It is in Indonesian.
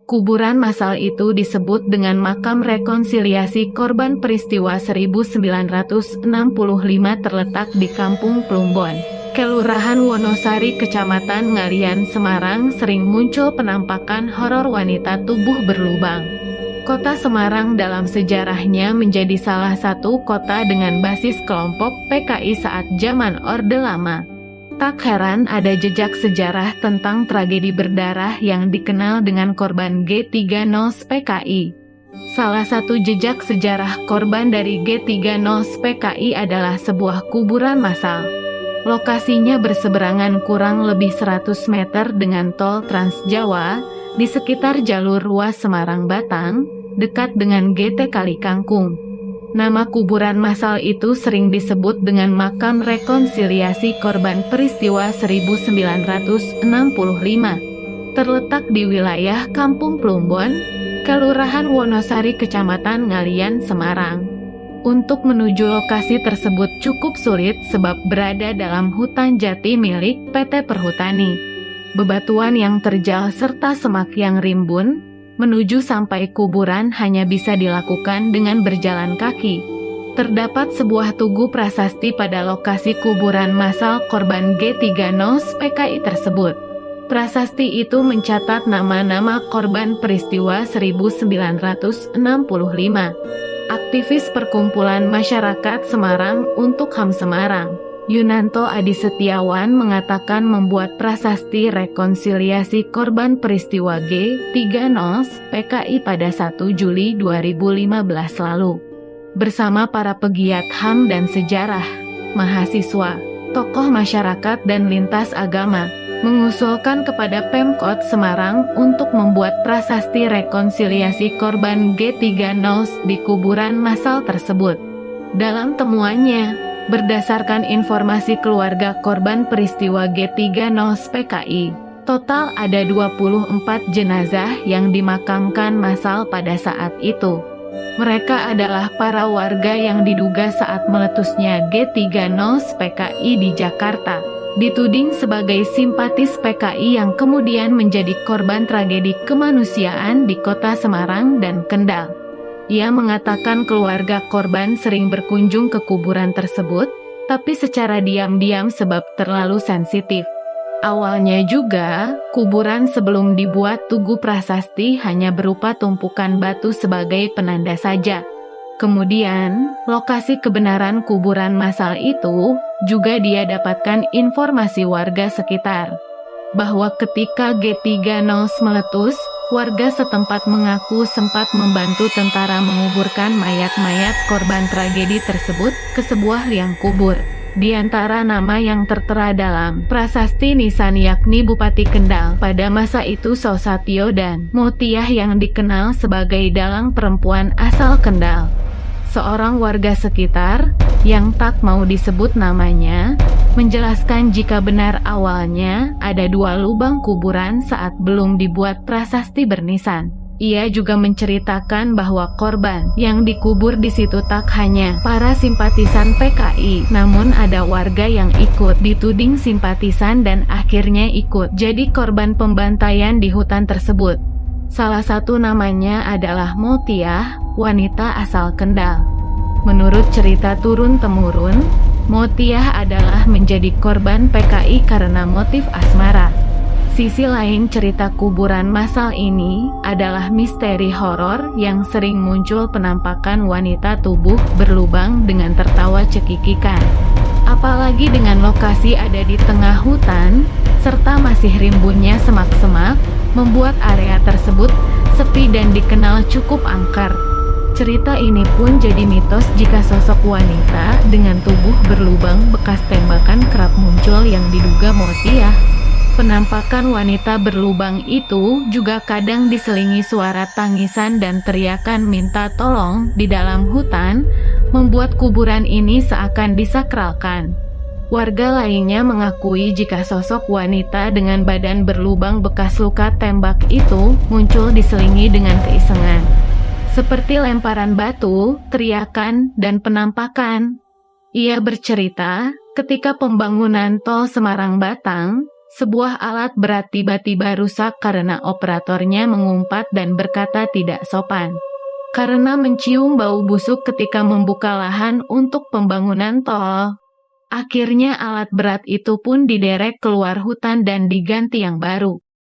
Kuburan massal itu disebut dengan makam rekonsiliasi korban peristiwa 1965 terletak di Kampung Plumbon, Kelurahan Wonosari, Kecamatan Ngalian, Semarang. Sering muncul penampakan horor wanita tubuh berlubang. Kota Semarang dalam sejarahnya menjadi salah satu kota dengan basis kelompok PKI saat zaman Orde Lama. Tak heran ada jejak sejarah tentang tragedi berdarah yang dikenal dengan korban G30 PKI. Salah satu jejak sejarah korban dari G30 PKI adalah sebuah kuburan massal. Lokasinya berseberangan kurang lebih 100 meter dengan tol Trans Jawa, di sekitar jalur ruas Semarang-Batang, dekat dengan GT Kali Kangkung. Nama kuburan massal itu sering disebut dengan makam rekonsiliasi korban peristiwa 1965. Terletak di wilayah Kampung Plumbon, Kelurahan Wonosari, Kecamatan Ngalian, Semarang. Untuk menuju lokasi tersebut cukup sulit sebab berada dalam hutan jati milik PT Perhutani. Bebatuan yang terjal serta semak yang rimbun, menuju sampai kuburan hanya bisa dilakukan dengan berjalan kaki. Terdapat sebuah tugu prasasti pada lokasi kuburan massal korban G30 PKI tersebut. Prasasti itu mencatat nama-nama korban peristiwa 1965. Aktivis Perkumpulan Masyarakat Semarang untuk HAM Semarang, Yunanto Adi Setiawan, mengatakan membuat prasasti rekonsiliasi korban peristiwa G30 PKI pada 1 Juli 2015 lalu. Bersama para pegiat HAM dan sejarah, mahasiswa, tokoh masyarakat dan lintas agama, mengusulkan kepada Pemkot Semarang untuk membuat prasasti rekonsiliasi korban G30 di kuburan massal tersebut. Dalam temuannya, berdasarkan informasi keluarga korban peristiwa G30 PKI, total ada 24 jenazah yang dimakamkan massal pada saat itu. Mereka adalah para warga yang diduga saat meletusnya G30 PKI di Jakarta, dituding sebagai simpatis PKI yang kemudian menjadi korban tragedi kemanusiaan di kota Semarang dan Kendal. Ia mengatakan keluarga korban sering berkunjung ke kuburan tersebut, tapi secara diam-diam sebab terlalu sensitif. Awalnya juga, kuburan sebelum dibuat tugu prasasti hanya berupa tumpukan batu sebagai penanda saja. Kemudian, lokasi kebenaran kuburan massal itu juga dia dapatkan informasi warga sekitar, bahwa ketika G30 meletus, warga setempat mengaku sempat membantu tentara menguburkan mayat-mayat korban tragedi tersebut ke sebuah liang kubur. Di antara nama yang tertera dalam prasasti nisan yakni Bupati Kendal pada masa itu Sosatyo dan Motiah yang dikenal sebagai dalang perempuan asal Kendal. Seorang warga sekitar, yang tak mau disebut namanya, menjelaskan jika benar awalnya ada 2 lubang kuburan saat belum dibuat prasasti bernisan. Ia juga menceritakan bahwa korban yang dikubur di situ tak hanya para simpatisan PKI, namun ada warga yang ikut dituding simpatisan dan akhirnya ikut jadi korban pembantaian di hutan tersebut. Salah satu namanya adalah Motiah, wanita asal Kendal. Menurut cerita turun-temurun, Motiah adalah menjadi korban PKI karena motif asmara. Sisi lain cerita kuburan massal ini adalah misteri horor yang sering muncul penampakan wanita tubuh berlubang dengan tertawa cekikikan. Apalagi dengan lokasi ada di tengah hutan, serta masih rimbunnya semak-semak, membuat area tersebut sepi dan dikenal cukup angker. Cerita ini pun jadi mitos jika sosok wanita dengan tubuh berlubang bekas tembakan kerap muncul yang diduga Motiah. Penampakan wanita berlubang itu juga kadang diselingi suara tangisan dan teriakan minta tolong di dalam hutan, membuat kuburan ini seakan disakralkan. Warga lainnya mengakui jika sosok wanita dengan badan berlubang bekas luka tembak itu muncul diselingi dengan keisengan, seperti lemparan batu, teriakan, dan penampakan. Ia bercerita, ketika pembangunan tol Semarang-Batang, Sebuah alat berat tiba-tiba rusak karena operatornya mengumpat dan berkata tidak sopan. Karena mencium bau busuk ketika membuka lahan untuk pembangunan tol. Akhirnya alat berat itu pun diderek keluar hutan dan diganti yang baru.